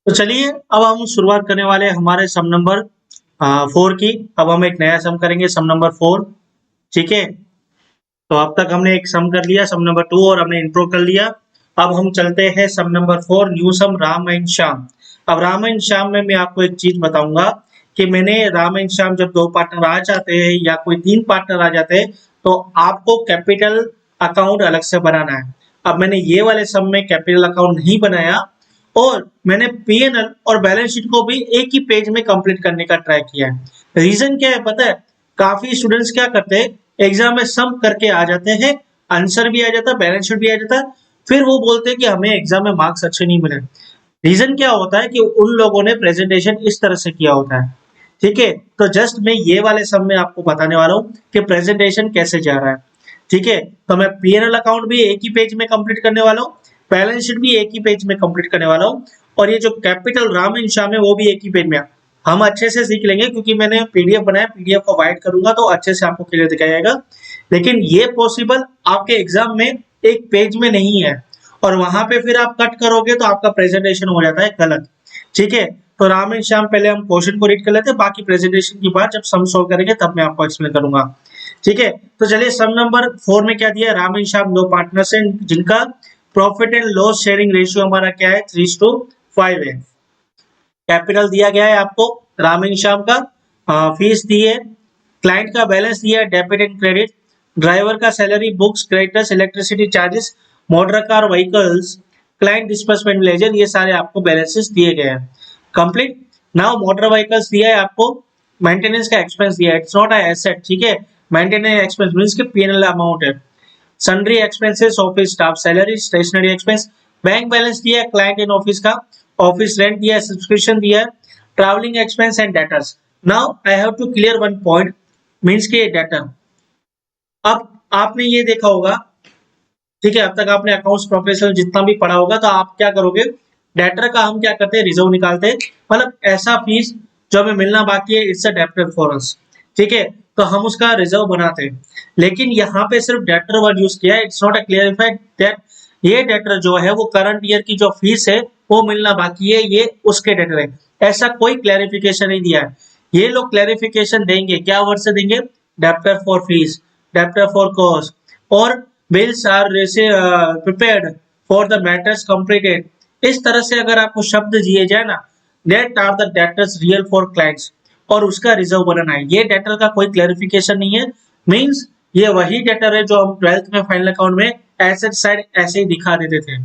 तो चलिए अब हम शुरुआत करने वाले हैं हमारे सम नंबर 4 की। अब हम एक नया सम करेंगे, सम नंबर 4। ठीक है, तो अब तक हमने एक सम कर लिया, सम नंबर 2, और हमने इंट्रो कर लिया। अब हम चलते हैं sum number 4, new sum Ram and Shyam. अब राम एंड श्याम में मैं आपको एक चीज बताऊंगा कि मैंने राम एंड श्याम जब दो पार्टनर आ जाते हैं या कोई तीन पार्टनर आ जाते हैं तो आपको कैपिटल अकाउंट अलग से बनाना है। अब मैंने ये वाले सम में कैपिटल अकाउंट नहीं बनाया और मैंने पीएनएल और बैलेंस शीट को भी एक ही पेज में कंप्लीट करने का ट्राई किया है। रीजन क्या है पता है? काफी स्टूडेंट्स क्या करते हैं, एग्जाम में सम करके आ जाते हैं, आंसर भी आ जाता है, बैलेंस शीट भी आ जाता है, फिर वो बोलते हैं कि हमें एग्जाम में मार्क्स अच्छे नहीं मिले। रीजन क्या होता है कि उन लोगों ने प्रेजेंटेशन इस तरह से किया होता है। ठीक है, तो जस्ट मैं ये वाले सम में आपको बताने वाला हूँ कि प्रेजेंटेशन कैसे जा रहा है। ठीक है, तो मैं पीएनएल अकाउंट भी एक ही पेज में कंप्लीट करने वाला हूँ, बैलेंस शीट भी एक ही पेज में कंप्लीट करने वाला हूँ, और ये जो कैपिटल राम एंड श्याम है वो भी एक ही पेज में। हम अच्छे से सीख लेंगे क्योंकि मैंने पीडीएफ बनाया, पीडीएफ को वाइड करूंगा तो अच्छे से आपको क्लियर दिखाया जाएगा। लेकिन ये पॉसिबल आपके एग्जाम में एक पेज में नहीं है, और वहां पे फिर आप कट करोगे तो आपका प्रेजेंटेशन हो जाता है गलत। ठीक है, तो राम एंड श्याम पहले हम क्वेश्चन को रीड कर लेते हैं, बाकी प्रेजेंटेशन की बात जब सम सॉल्व करेंगे तब मैं आपको एक्सप्लेन करूंगा। ठीक है, तो चलिए सम नंबर 4 में क्या दिया है, राम एंड श्याम दो पार्टनर्स हैं जिनका profit and loss sharing ratio हमारा क्या है, 3:5 है। कैपिटल दिया गया है आपको राम एंड श्याम का, फीस दी है, क्लाइंट का बैलेंस दिया है, डेबिट एंड क्रेडिट, ड्राइवर का salary, books, creditors, electricity charges, motor car vehicles, client disbursement ledger, ये सारे आपको बैलेंसेस दिए गए हैं। कंप्लीट। नाउ मोटर व्हीकल्स दिया है आपको, मेंटेनेंस का एक्सपेंस दिया है, इट्स नॉट अ एसेट। ठीक है, मेंटेनेंस एक्सपेंस मींस कि पीएनएल अमाउंट है। Sundry expenses, office staff salary, stationery expense, bank balance दिया है क्लाइंट इन ऑफिस का, ऑफिस रेंट दिया है, सब्सक्रिप्शन दिया है, travelling expense and debtors. Now I have to clear one point, means के डेटर। अब आपने ये देखा होगा, ठीक है, अब तक आपने अकाउंट्स प्रोफेशनल जितना भी पढ़ा होगा तो आप क्या करोगे, डेटर का हम क्या करते हैं, रिजर्व निकालते हैं, मतलब ऐसा फीस जो हमें मिलना बाकी है, it's a debtor for us. ठीक है, तो हम उसका रिजर्व बनाते हैं, लेकिन यहाँ पे सिर्फ डेटर वर्ड यूज किया है, it's not a clarified that ये डेटर जो है वो करंट ईयर की जो फीस है वो मिलना बाकी है, ये उसके डेटर है। ऐसा कोई क्लैरिफिकेशन नहीं दिया है। ये लोग क्लैरिफिकेशन देंगे, क्या वर्ड से देंगे, debtor for fees, debtor for cost, और bills are prepared for the matters completed। इस तरह से अगर आपको शब्द दिए जाए ना, that are the debtors real for clients, और उसका रिजर्व बनाना है, ये डेटर का कोई क्लैरिफिकेशन नहीं है। मींस ये वही डेटर है जो हम 12th में फाइनल अकाउंट में एसेट साइड ऐसे ही दिखा देते थे।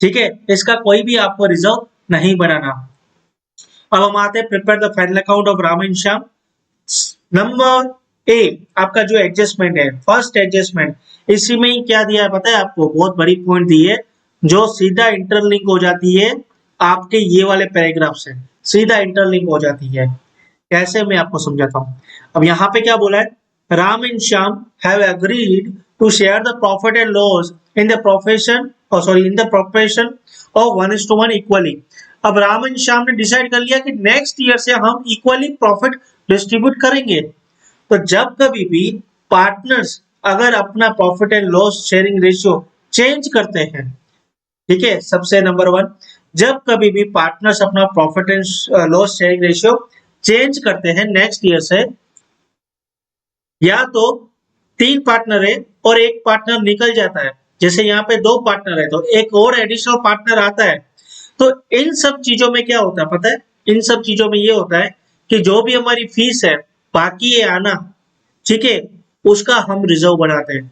ठीक है, इसका कोई भी आपको रिजर्व नहीं बनाना। अब हम आते हैं prepare the final account of Ram and Shyam. Number A आपका जो एडजस्टमेंट है, फर्स्ट एडजस्टमेंट, इसी में ही क्या दिया है पता है आपको, बहुत बड़ी पॉइंट दी है जो सीधा इंटरलिंक हो जाती है आपके ये वाले पैराग्राफ से, सीधा इंटरलिंक हो जाती है। कैसे, मैं आपको समझाता हूँ। अब यहाँ पे क्या बोला है, Ram and Shyam have agreed to share the profit and loss in the profession in the profession of 1:1 equally. अब राम एंड श्याम ने डिसाइड कर लिया कि नेक्स्ट ईयर से हम इक्वली प्रॉफिट डिस्ट्रीब्यूट करेंगे। तो जब कभी भी पार्टनर्स अगर अपना profit and loss sharing ratio change करते हैं, ठीक है, सबसे नंबर 1, जब कभी भी पार्टनर्स अपना profit and loss sharing ratio change करते हैं नेक्स्ट ईयर से, या तो 3 पार्टनर है और एक पार्टनर निकल जाता है, जैसे यहाँ पे 2 पार्टनर है तो एक और एडिशनल पार्टनर आता है, तो इन सब चीजों में क्या होता है पता है, इन सब चीजों में ये होता है कि जो भी हमारी फीस है बाकी है आना, ठीक है, उसका हम रिजर्व बनाते हैं।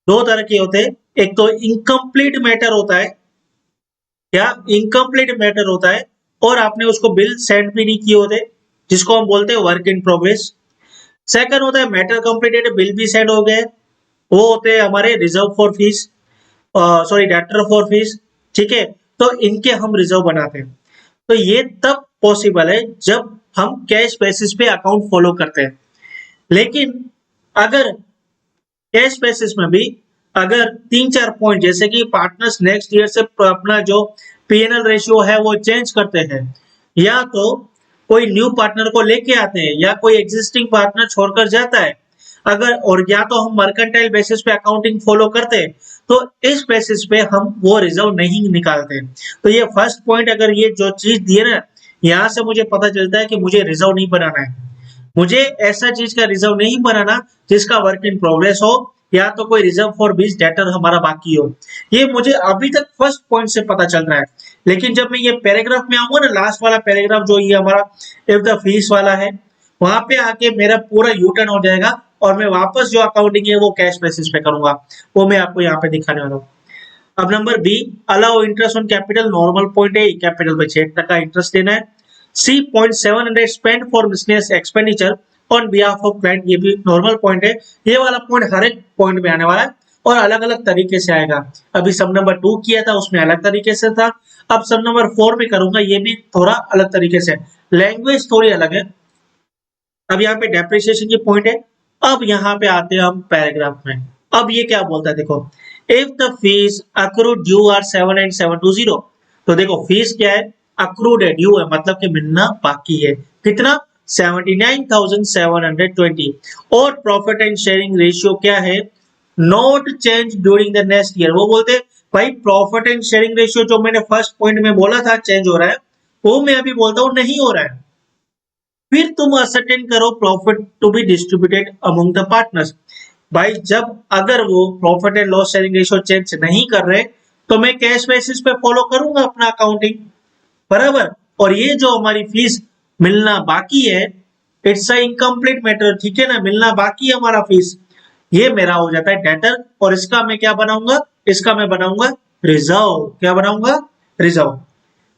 2 तरह के होते हैं, एक तो इनकम्प्लीट मैटर होता है, क्या इनकम्प्लीट मैटर होता है, और आपने उसको बिल सेंड भी नहीं किए होते, जिसको हम बोलते हैं वर्क इन प्रोग्रेस। सेकंड होता है मैटर कंप्लीटेड, बिल भी सेंड हो गए, वो होते हैं हमारे reserve for fees, sorry debtor for fees. ठीक है, तो इनके हम रिजर्व बनाते हैं। तो ये तब पॉसिबल है जब हम कैश बेसिस पे अकाउंट फॉलो करते हैं। लेकिन अगर कैश बेसिस में भी अगर 3-4 पॉइंट, जैसे कि पार्टनर्स नेक्स्ट ईयर से अपना जो पीएनएल रेशियो है वो चेंज करते हैं, या तो कोई न्यू पार्टनर को लेके आते हैं, या कोई एग्जिस्टिंग पार्टनर छोड़कर जाता है, अगर और या तो हम मर्केंटाइल बेसिस पे अकाउंटिंग फॉलो करते तो इस बेसिस पे हम वो रिजर्व नहीं निकालते। तो ये फर्स्ट पॉइंट, अगर ये जो चीज दिए ना, यहाँ से मुझे पता चलता है कि मुझे रिजर्व नहीं बनाना है। मुझे ऐसा चीज का रिजर्व नहीं बनाना जिसका वर्क इन प्रोग्रेस हो या तो कोई रिजर्व फॉर बीच डेटर हमारा बाकी हो। ये मुझे अभी तक फर्स्ट पॉइंट से पता चल रहा है, लेकिन जब मैं ये पैराग्राफ में आऊंगा ना, लास्ट वाला पैराग्राफ जो ये हमारा इफ द फीस वाला है, वहां पे आके मेरा पूरा यू टर्न हो जाएगा और मैं वापस जो अकाउंटिंग है वो कैश बेसिस पे करूंगा। वो मैं आपको यहाँ पे दिखाने वाला हूँ। अब number B, allow interest on capital. Normal point है, कैपिटल पे 6% इंटरेस्ट देना है। C point 700 spend for miscellaneous expenditure on behalf of client. ये भी नॉर्मल पॉइंट है। ये वाला पॉइंट हर एक पॉइंट में आने वाला है और अलग अलग तरीके से आएगा। अभी सब नंबर 2 किया था, उसमें अलग तरीके से था। अब सब नंबर 4 में करूंगा, ये भी थोड़ा अलग तरीके से, लैंग्वेज थोड़ी अलग है। अब यहाँ पे डेप्रिसिएशन की पॉइंट है। अब यहाँ पे आते हैं हम पैराग्राफ में। अब ये क्या बोलता है देखो, if the fees accrued due are 7,720। तो देखो फीस क्या है, अक्रूड है, ड्यू है, मतलब कि मिलना बाकी है। कितना, 79,720। और प्रॉफिट एंड शेयरिंग रेशियो क्या है, not change during the next year. वो बोलते भाई प्रॉफिट एंड शेयरिंग रेशियो जो मैंने फर्स्ट पॉइंट में बोला था चेंज हो रहा है, वो मैं अभी बोलता हूँ नहीं हो रहा है। फिर तुम असर्टेन करो profit to be distributed among the partners. भाई जब अगर वो profit and loss sharing ratio change नहीं कर रहे तो मैं कैश बेसिस पे फॉलो करूंगा अपना अकाउंटिंग, बराबर। और ये जो हमारी फीस मिलना बाकी है, इट्स अ इनकम्प्लीट मैटर, ठीक है ना, मिलना बाकी है हमारा फीस, ये मेरा हो जाता है डेटर। और इसका मैं क्या बनाऊंगा, इसका मैं बनाऊंगा रिजर्व। क्या बनाऊंगा, रिजर्व,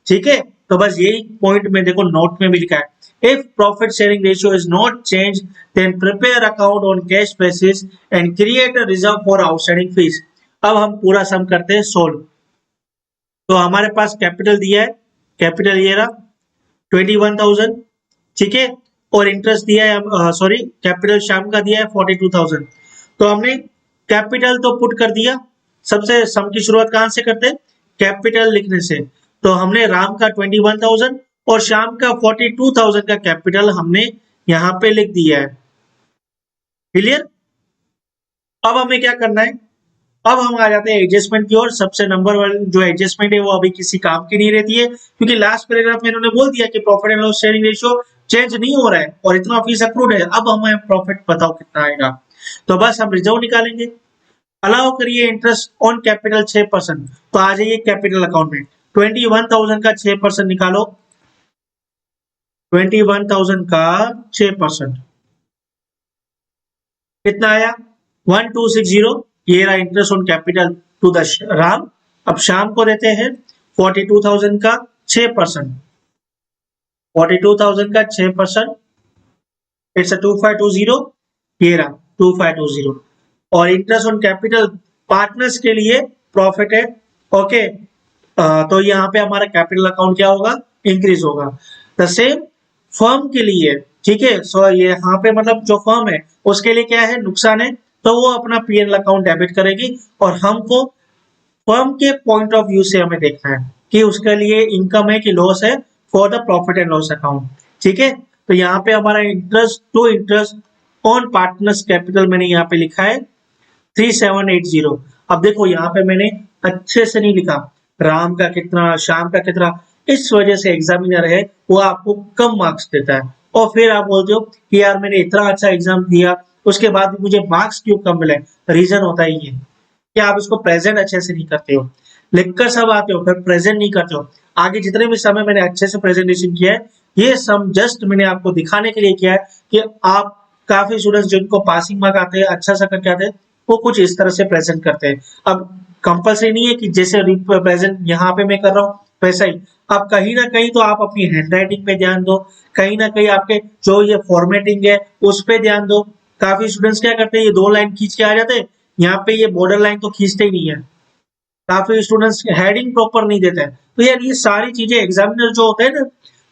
ठीक है। तो बस यही पॉइंट में देखो नोट में भी लिखा है, if profit sharing ratio is not changed then prepare account on cash basis and create a reserve for outstanding fees। अब हम पूरा सम करते हैं सोल्व। तो हमारे पास कैपिटल दिया है, कैपिटल ये रहा 21,000, ठीक है। और इंटरेस्ट दिया है, सॉरी कैपिटल श्याम का दिया है 42,000। तो हमने कैपिटल तो पुट कर दिया। सबसे सम की शुरुआत कहां से करते हैं, कैपिटल लिखने से। तो हमने राम का 21,000 और श्याम का 42,000 का कैपिटल हमने यहाँ पे लिख दिया है। क्लियर। अब हमें क्या करना है, अब हम आ जाते हैं एडजस्टमेंट की ओर। सबसे नंबर वन जो एडजस्टमेंट है वो अभी किसी काम की नहीं रहती है, क्योंकि लास्ट पैराग्राफ में इन्होंने बोल दिया कि profit and loss sharing ratio change नहीं हो रहा है और इतना फीस अक्रूड है। अब हमें प्रॉफिट बताओ कितना आएगा, तो बस हम रिजर्व निकालेंगे। अलाउ करिए इंटरेस्ट ऑन कैपिटल 6%। तो आ जाइए कैपिटल अकाउंट में, 21,000 का 6% निकालो। 21,000 का 6% कितना आया, 1260। ये रहा interest on capital to the Ram. अब शाम को देते हैं 42,000 का 6%। 42,000 का 6%, इट्स 2520। ये रहा 2520। और इंटरेस्ट ऑन कैपिटल पार्टनर्स के लिए प्रॉफिट है, ओके। तो यहाँ पे हमारा कैपिटल अकाउंट क्या होगा, इंक्रीज होगा। द सेम फर्म के लिए, ठीक है। सो ये यहाँ पे मतलब जो फर्म है उसके लिए क्या है, नुकसान है, तो वो अपना पीएनएल अकाउंट डेबिट करेगी। और हमको फर्म के पॉइंट ऑफ व्यू से हमें देखना है कि उसके लिए इनकम है कि लॉस है, for the profit and loss account, ठीक है। तो यहाँ पे हमारा interest to interest on partners capital मैंने यहाँ पे लिखा है 3780। अब देखो यहाँ पे मैंने अच्छे से नहीं लिखा राम का कितना, श्याम का कितना, इस वजह से एग्जामिनर है वो आपको कम मार्क्स देता है। और फिर आप बोलते हो कि यार मैंने इतना अच्छा एग्जाम दिया उसके बाद भी मुझे मार्क्स क्यों कम मिले। रीजन होता ही है कि आप इसको प्रेजेंट अच्छे से नहीं करते हो, लिखकर सब आते हो फिर प्रेजेंट नहीं करते हो। आगे जितने भी समय मैंने अच्छे से प्रेजेंटेशन किया है, ये सम जस्ट मैंने आपको दिखाने के लिए किया है कि आप काफी स्टूडेंट्स जिनको पासिंग मार्क आते हैं, अच्छा सा करके आते हैं, वो कुछ इस तरह से प्रेजेंट करते हैं। अब कंपल्सरी नहीं है कि जैसे प्रेजेंट यहाँ पे मैं कर रहा हूँ वैसा ही, अब कहीं ना कहीं तो आप अपनी हैंडराइटिंग पे ध्यान दो, कहीं ना कहीं आपके जो ये फॉर्मेटिंग है उस पे ध्यान दो। काफी स्टूडेंट्स क्या करते हैं, ये 2 लाइन खींच के आ जाते हैं, यहाँ पे ये बॉर्डर लाइन तो खींचते ही नहीं है। काफी स्टूडेंट्स हेडिंग प्रॉपर नहीं देते हैं। तो यार ये सारी चीजें एग्जामिनर जो होते हैं ना,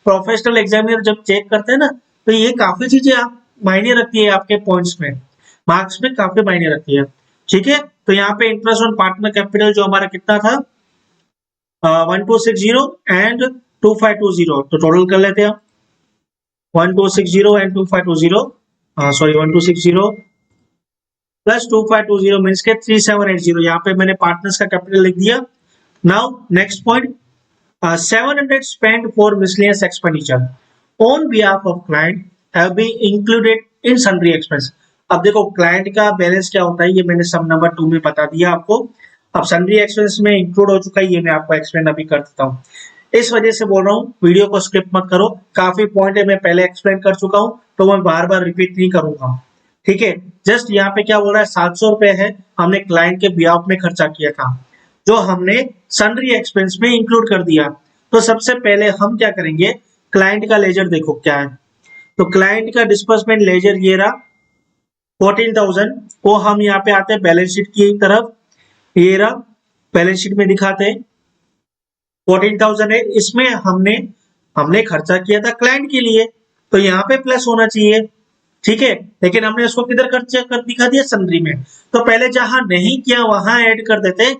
प्रोफेशनल एग्जामिनर जब चेक करते हैं ना, तो ये काफी चीजें आप मायने रखती है आपके पॉइंट्स में, मार्क्स में काफी मायने रखती है, ठीक है। तो यहाँ पे इंटरेस्ट ऑन पार्टनर कैपिटल जो हमारा कितना था 1260 एंड 2520। तो टोटल कर लेते हैं 1260 एंड 2520, सॉरी 1260 प्लस 2520 मीन्स के 3780। यहाँ पे मैंने पार्टनर्स का कैपिटल लिख दिया। Now next point, 700 spent for miscellaneous expenditure on behalf of client have been included in sundry expense। अब देखो क्लाइंट का बैलेंस क्या होता है ये मैंने सम नंबर 2 में बता दिया आपको। अब सन्ड्री एक्सपेंस में इंक्लूड हो चुका है, ये मैं आपको एक्सप्लेन अभी कर देता हूँ। इस वजह से बोल रहा हूँ वीडियो को स्किप मत करो, काफी पॉइंट है मैं पहले एक्सप्लेन कर चुका हूँ तो मैं बार बार रिपीट नहीं करूंगा। ठीक है, जस्ट यहाँ पे क्या बोल रहा है, 700 रुपए है हमने क्लाइंट के बिहाफ में खर्चा किया था जो हमने सन्ड्री एक्सपेंस में इंक्लूड कर दिया। तो सबसे पहले हम क्या करेंगे, क्लाइंट का लेजर देखो क्या है। तो क्लाइंट का डिस्बर्समेंट लेजर ये रहा 14,000 को हम यहाँ पे आते हैं बैलेंस शीट की तरफ, ये रहा बैलेंस शीट में दिखाते हैं 14,000 है, इसमें हमने खर्चा किया था क्लाइंट के लिए तो यहाँ पे प्लस होना चाहिए। ठीक है, लेकिन हमने उसको किधर खर्चा कर दिखा दिया, सन्ड्री में। तो पहले जहां नहीं किया वहां ऐड कर देते,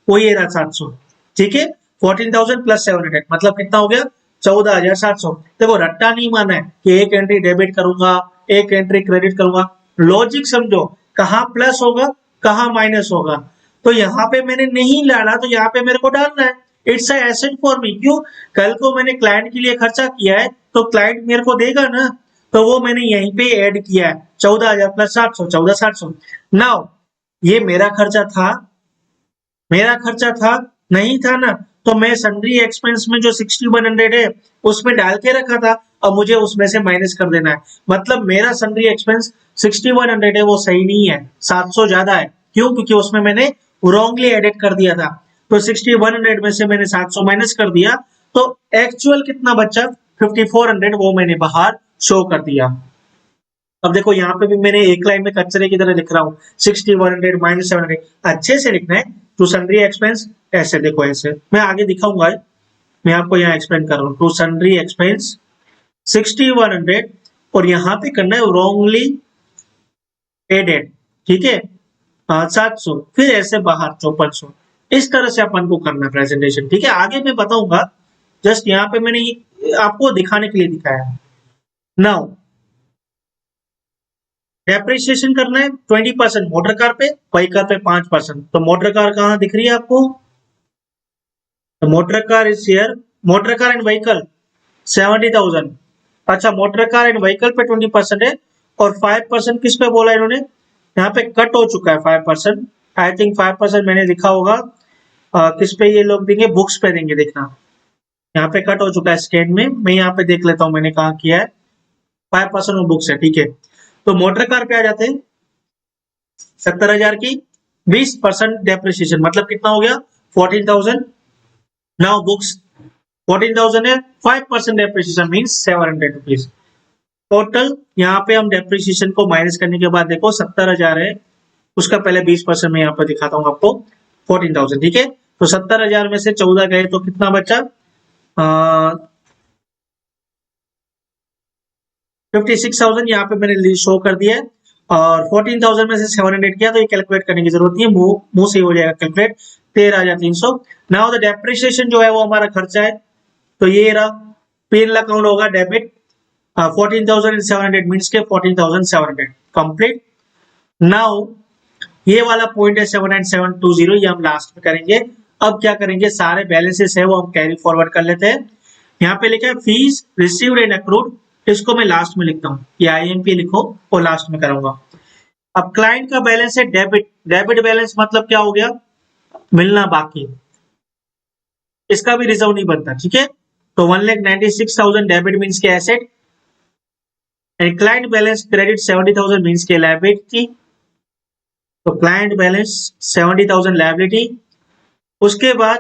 वो ये रहा 700। ठीक है, 14,000 प्लस 700 मतलब कितना हो गया, 14,700। देखो रट्टा नहीं माना है कि एक एंट्री डेबिट करूंगा एक एंट्री क्रेडिट करूंगा, लॉजिक समझो, कहाँ प्लस होगा कहाँ माइनस होगा। तो यहाँ पे मैंने नहीं डाला तो यहाँ पे मेरे को डालना है, it's a asset for me. क्यों, कल को मैंने क्लाइंट के लिए खर्चा किया है तो क्लाइंट मेरे को देगा ना, तो वो मैंने यहीं पे ऐड किया है 14,000 प्लस 700 14,700। नाउ ये मेरा खर्चा था नहीं था ना, तो मैं सन्ड्री एक्सपेंस में जो 6100 है उसमें डाल के रखा था, अब मुझे उसमें से माइनस कर देना है। मतलब मेरा सन्ड्री एक्सपेंस 6100 है वो सही नहीं है, 700 ज्यादा है। क्यों, क्योंकि उसमें मैंने रॉन्गली एडिट कर दिया था। तो 6100 में से मैंने 700 माइनस कर दिया, तो एक्चुअल कितना बचा 5400, वो मैंने बाहर शो कर दिया। अब देखो यहाँ पे भी मैंने एक लाइन में कचरे की तरह लिख रहा हूँ 6100 माइनस 700, अच्छे से लिखना है। टू सन्ड्री एक्सपेंस ऐसे देखो, ऐसे मैं आगे दिखाऊंगा, मैं आपको यहाँ एक्सप्लेन कर रहा हूँ। टू सन्ड्री एक्सपेंस 6100 और यहाँ पे करना है रॉन्गली एडेड। ठीक है, 700 फिर ऐसे बाहर 5400, इस तरह से अपन को करना प्रेजेंटेशन। ठीक है, आगे मैं बताऊंगा, जस्ट यहाँ पे मैंने ये आपको दिखाने के लिए दिखाया है। नाउ डेप्रिसिएशन करना है 20% मोटर कार पे, व्हीकल पे 5%। तो मोटर कार कहाँ दिख रही है आपको, तो motor car is here, motor car and vehicle 70,000। अच्छा, मोटर कार एंड व्हीकल पे 20% है और 5% किस पे बोला इन्होंने, यहाँ पे कट हो चुका है 5%। आई थिंक 5% मैंने लिखा होगा किस पे ये लोग देंगे, बुक्स पे देंगे, देखना यहाँ पे कट हो चुका है स्कैन में, मैं यहाँ पे देख लेता हूँ मैंने कहा किया है, 5% बुक्स है। ठीक है, तो मोटर कार पे आ जाते हैं 70,000 की 20% डेप्रिसिएशन मतलब कितना हो गया 14,000। नाउ बुक्स 14,000 है, 5% डेप्रिसिएशन मींस 700 रुपीज टोटल। यहाँ पे हम डेप्रिसिएशन को माइनस करने के बाद देखो 70,000 है, उसका पहले 20% में यहाँ पर दिखाता हूँ आपको 14,000। ठीक है, तो 70,000 में से 14 गए तो कितना बचा 56,000, यहाँ पे मैंने शो कर दिया है। और 14,000 में से 700 किया तो ये कैलकुलेट करने की जरूरत नहीं है, मुंह से हो जाएगा कैलकुलेट, 13,300। नाउ द डेप्रिसिएशन जो है वो हमारा खर्चा है, तो ये रहा पीएनएल अकाउंट होगा डेबिट 14,700 मीन्स के 14,700 कंप्लीट। नाउ ये वाला पॉइंट है 79720, ये हम लास्ट में करेंगे। अब क्या करेंगे, सारे बैलेंसेस है वो हम कैरी फॉरवर्ड कर लेते हैं। यहाँ पे लिखा है फीस रिसीव्ड एंड अक्रूड, इसको मैं लास्ट में लिखता हूँ, ये आईएमपी लिखो और लास्ट में करूंगा। अब क्लाइंट का बैलेंस है डेबिट, डेबिट बैलेंस मतलब क्या हो गया, मिलना बाकी, इसका भी रिजर्व नहीं बनता। ठीक है, तो 1,96,000 डेबिट मीन्स के asset and client balance credit 70,000 means के लायबिलिटी। तो क्लाइंट बैलेंस 70,000 लायबिलिटी। उसके बाद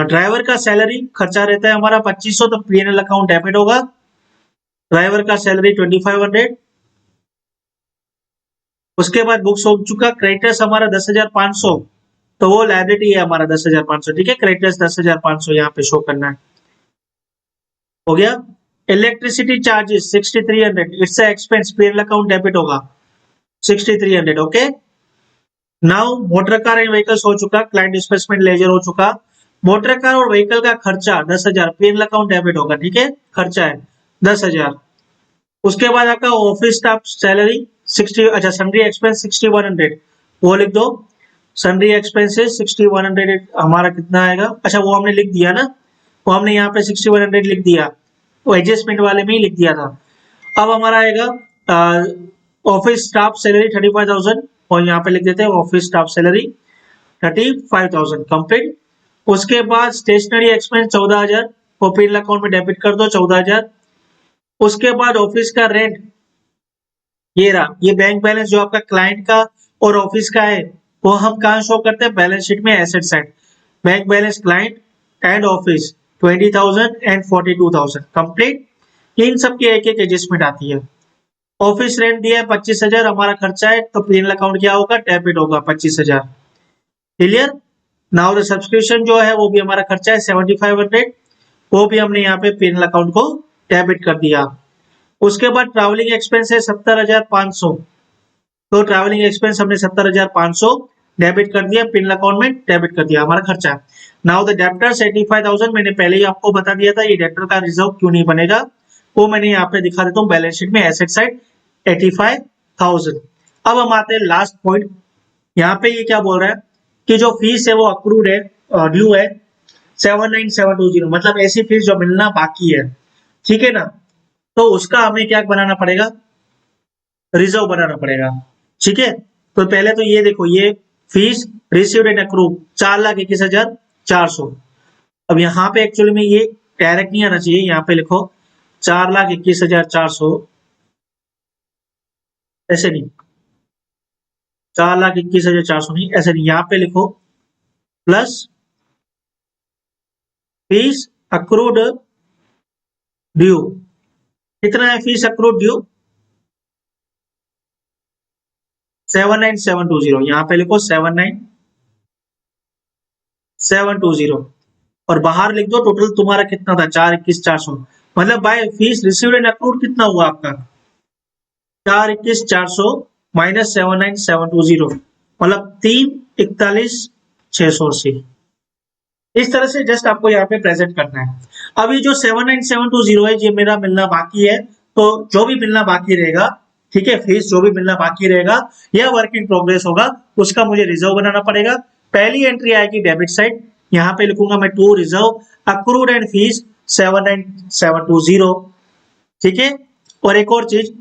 ड्राइवर का सैलरी खर्चा रहता है हमारा 2500, तो पीएनएल अकाउंट डेबिट होगा। ड्राइवर का सैलरी 2500। उसके बाद बुक्स हो चुका, क्रेडिटर्स हमारा 10,500, तो वो लायबिलिटी है हमारा 10,500। ठीक है, क्रेडिटर्स 10,500 यहाँ पे शो करना है, हो गया। Electricity charges 6,300, it's expense, PNL account debit होगा 6,300। Okay, now motor car and vehicles हो चुका, क्लाइंट डिस्बर्समेंट लेजर हो चुका, मोटर कार और व्हीकल का खर्चा 10,000, पीएनएल अकाउंट डेबिट होगा। ठीक है, खर्चा है 10,000। उसके बाद आपका ऑफिस स्टाफ सैलरी 60, अच्छा सन्ड्री एक्सपेंस 6100 वो लिख दो। सन्ड्री एक्सपेंसेस 6100 हमारा कितना आएगा, अच्छा वो हमने लिख दिया ना, वो हमने यहाँ पे 6100 लिख दिया, वो एडजस्टमेंट वाले में ही लिख दिया था। अब हमारा आएगा ऑफिस स्टाफ सैलरी 35,000 और यहाँ पे लिख देते हैं ऑफिस स्टाफ सैलरी 35,000 कंप्लीट। उसके बाद स्टेशनरी एक्सपेंस 14,000 वो पी अकाउंट में डेबिट कर दो 14,000। उसके बाद ऑफिस का रेंट, ये रहा, ये बैंक बैलेंस जो आपका क्लाइंट का और ऑफिस का है वो हम कहाँ शो करते हैं, बैलेंस शीट में asset side. Bank balance client and office 20,000 and 42,000 complete. इन सब की एक एक एडजस्टमेंट आती है। ऑफिस रेंट दिया है 25,000 हमारा खर्चा है, तो पी अकाउंट क्या होगा, डेबिट होगा 25,000। क्लियर। नाउ द सब्सक्रिप्शन जो है वो भी हमारा खर्चा है 7500, वो भी हमने यहाँ पे पी अकाउंट को डेबिट कर दिया। उसके बाद ट्रैवलिंग एक्सपेंस है 70,500, तो ट्रैवलिंग एक्सपेंस हमने 70,500 डेबिट कर दिया, पिन अकाउंट में डेबिट कर दिया, हमारा खर्चा। नाउ द डेप्टर्स 85,000, मैंने पहले ही आपको बता दिया था ये डेप्टर का रिजर्व क्यों नहीं बनेगा, वो मैंने यहाँ पे दिखा देता हूँ बैलेंस शीट में एसेट साइड 85,000। अब हम आते हैं लास्ट पॉइंट, यहाँ पे ये क्या बोल रहा है कि जो फीस है वो अक्रूड है, ड्यू है 79720, मतलब ऐसी फीस जो मिलना बाकी है, ठीक है ना, तो उसका हमें क्या बनाना पड़ेगा, रिजर्व बनाना पड़ेगा। ठीक है, तो पहले तो ये देखो, ये फीस रिसीव्ड एंड अक्रूड 4,21,400। अब यहाँ पे एक्चुअली में ये डायरेक्ट नहीं आना चाहिए, यहाँ पे लिखो 4,21,400, ऐसे नहीं, 4,21,400 नहीं, ऐसे नहीं, यहाँ पे लिखो प्लस फीस अक्रूड ड्यू। कितना है फीस अक्रूड ड्यू, 79720, यहाँ पे लिखो 79720 और बाहर लिख दो टोटल तुम्हारा कितना था 4,21,400, मतलब by fees received and accrued कितना हुआ आपका 4,21,400 माइनस 79720, मतलब 3,41,680। इस तरह से जस्ट आपको यहाँ पे प्रेजेंट करना है। अब ये जो 79720 है ये मेरा मिलना बाकी है, तो जो भी मिलना बाकी रहेगा, ठीक है, फीस जो भी मिलना बाकी रहेगा या वर्क इन प्रोग्रेस होगा उसका मुझे रिजर्व बनाना पड़ेगा। पहली एंट्री आएगी डेबिट साइड, यहाँ पे लिखूंगा मैं to reserve accrued and fees 79720, ठीक है। और एक और चीज,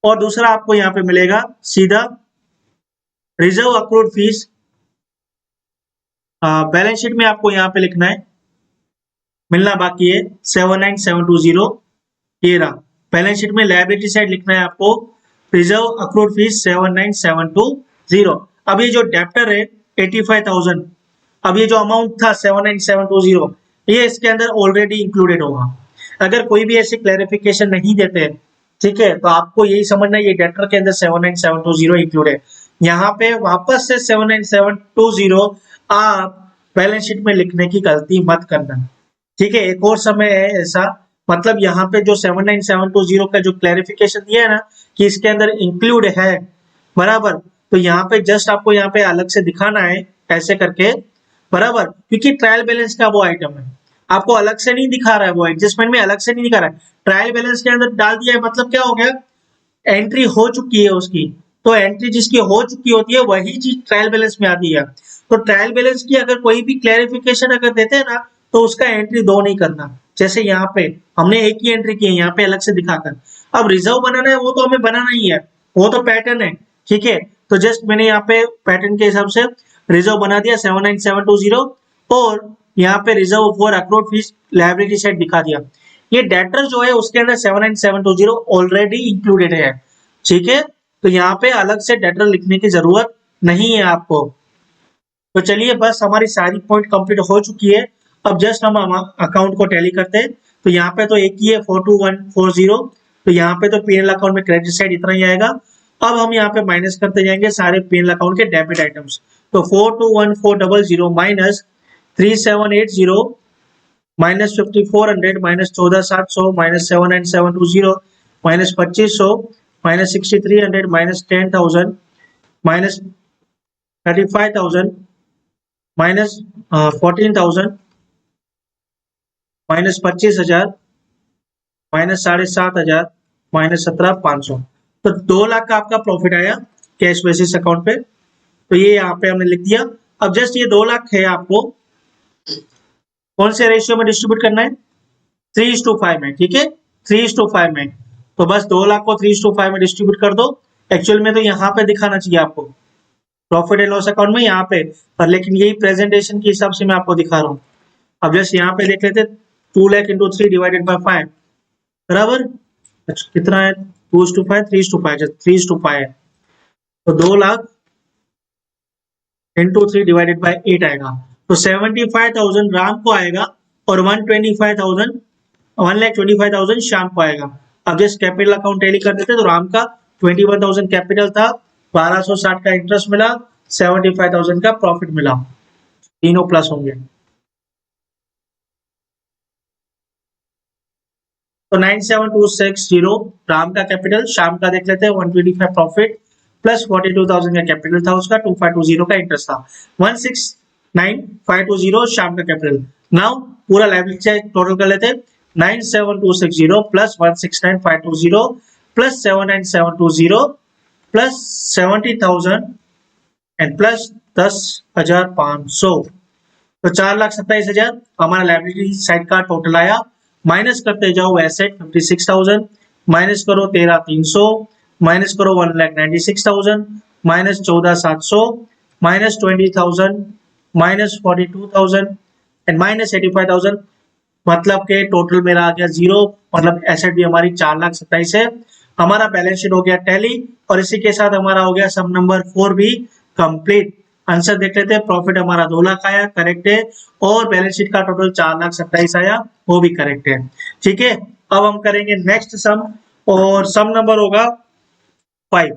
और दूसरा आपको यहाँ पे मिलेगा सीधा reserve accrued fees, balance sheet में आपको यहाँ पे लिखना है मिलना बाकी है 79720, ये रहा। बैलेंस शीट में लायबिलिटी साइड लिखना है आपको रिजर्व अक्रूड फीस 79720। अब ये जो डेप्टर है 85,000, अब ये जो अमाउंट था 79720 ये इसके अंदर ऑलरेडी इंक्लूडेड होगा। अगर कोई भी ऐसी क्लैरिफिकेशन नहीं देते हैं, ठीक है, तो आपको यही समझना है ये डेप्टर के अंदर 79720 इंक्लूड है। यहाँ पे वापस से 79720 आप बैलेंस शीट में लिखने की गलती मत करना, ठीक है। एक और समय है ऐसा, मतलब यहाँ पे जो 79720 का जो क्लैरिफिकेशन दिया है ना कि इसके अंदर इंक्लूड है, बराबर, तो यहाँ पे जस्ट आपको यहाँ पे अलग से दिखाना है ऐसे करके, बराबर, क्योंकि ट्रायल बैलेंस का वो आइटम है, आपको अलग से नहीं दिखा रहा है, वो एडजस्टमेंट में अलग से नहीं दिखा रहा है, ट्रायल बैलेंस के अंदर डाल दिया है, मतलब क्या हो गया, एंट्री हो चुकी है उसकी, तो एंट्री जिसकी हो चुकी होती है वही चीज ट्रायल बैलेंस में आती है। तो ट्रायल बैलेंस की अगर कोई भी क्लैरिफिकेशन अगर देते हैं ना तो उसका एंट्री दो नहीं करना, जैसे यहाँ पे हमने एक ही एंट्री की है यहाँ पे अलग से दिखाकर। अब रिजर्व बनाना है वो तो हमें बनाना ही है, वो तो पैटर्न है, ठीक है। तो जस्ट मैंने यहाँ पे पैटर्न के हिसाब से रिजर्व बना दिया 79720 और यहाँ पे reserve for accrued fees liability side दिखा दिया। ये डेटर जो है उसके अंदर 79720 ऑलरेडी इंक्लूडेड है, ठीक है, तो यहाँ पे अलग से डेटर लिखने की जरूरत नहीं है आपको। तो चलिए बस हमारी सारी पॉइंट कंप्लीट हो चुकी है, अब जस्ट हम अकाउंट को टैली करते हैं। तो यहाँ पे तो एक ही है 42140, तो यहाँ पे तो पीएनएल अकाउंट में क्रेडिट साइड इतना ही आएगा। अब हम यहाँ पे माइनस करते जाएंगे सारे पीएनएल अकाउंट के डेबिट आइटम्स, तो 421,400 minus 3780 minus 5400 minus 14700 minus 79720 minus 2500 minus 6300 minus 10,000 minus 35,000 minus 14,000 minus 25,000 -7,500 -17,500। तो 2 लाख का आपका प्रॉफिट आया कैश बेसिस अकाउंट पे। तो ये यहाँ पे हमने लिख दिया। अब जस्ट ये 2 लाख है, आपको कौन से रेशियो में डिस्ट्रीब्यूट करना है? 3:5 में, ठीक है, 3:5 में। तो बस 2 लाख को 3:5 में डिस्ट्रीब्यूट कर दो। एक्चुअल में तो यहाँ पे दिखाना चाहिए आपको प्रॉफिट एंड लॉस अकाउंट में, यहाँ पे, पर लेकिन यही प्रेजेंटेशन के हिसाब से मैं आपको दिखा रहा हूँ। अब जस्ट यहाँ पे देख लेते, 2 लाख इंटू 3 डिवाइडेड बाय 5 बराबर। अच्छा कितना है? 2:5 3:5, 3:5 है। तो 2 लाख इंटू 3 डिवाइडेड बाय 8 आएगा। तो 75,000 राम को आएगा और 1,25,000 श्याम को आएगा। अब जस्ट कैपिटल अकाउंट टैली कर देते, तो राम का 21,000 कैपिटल था, 1260 का इंटरेस्ट मिला, 75,000 का प्रॉफिट मिला, तीनों प्लस होंगे। तो 97,260 राम का कैपिटल, श्याम का देख लेते हैं 125 प्रॉफिट प्लस 42,000 का कैपिटल था उसका, 2520 का इंटरेस्ट था, 169,520 श्याम का कैपिटल। नाउ पूरा लायबिलिटी टोटल कर लेते हैं, 97,260 plus 169,520 plus 79,720 plus 70,000 and plus 10,500। तो 4,27,000 हमारा लायबिलिटी साइड का टोटल आया। माइनस करते जाओ एसेट 56,000, माइनस करो 13,300, माइनस करो 1,96,000, minus 14,700, minus 20,000, minus 42,000 and minus 85,000। मतलब के टोटल मेरा आ गया 0, मतलब एसेट भी हमारी 4,27,000 है। हमारा बैलेंस शीट हो गया टैली और इसी के साथ हमारा हो गया सम नंबर 4 भी कंप्लीट। आंसर देख लेते हैं, प्रॉफिट हमारा 2 लाख आया, करेक्ट है, और बैलेंस शीट का टोटल 4,27,000 आया, वो भी करेक्ट है। ठीक है, अब हम करेंगे नेक्स्ट सम और सम नंबर होगा 5।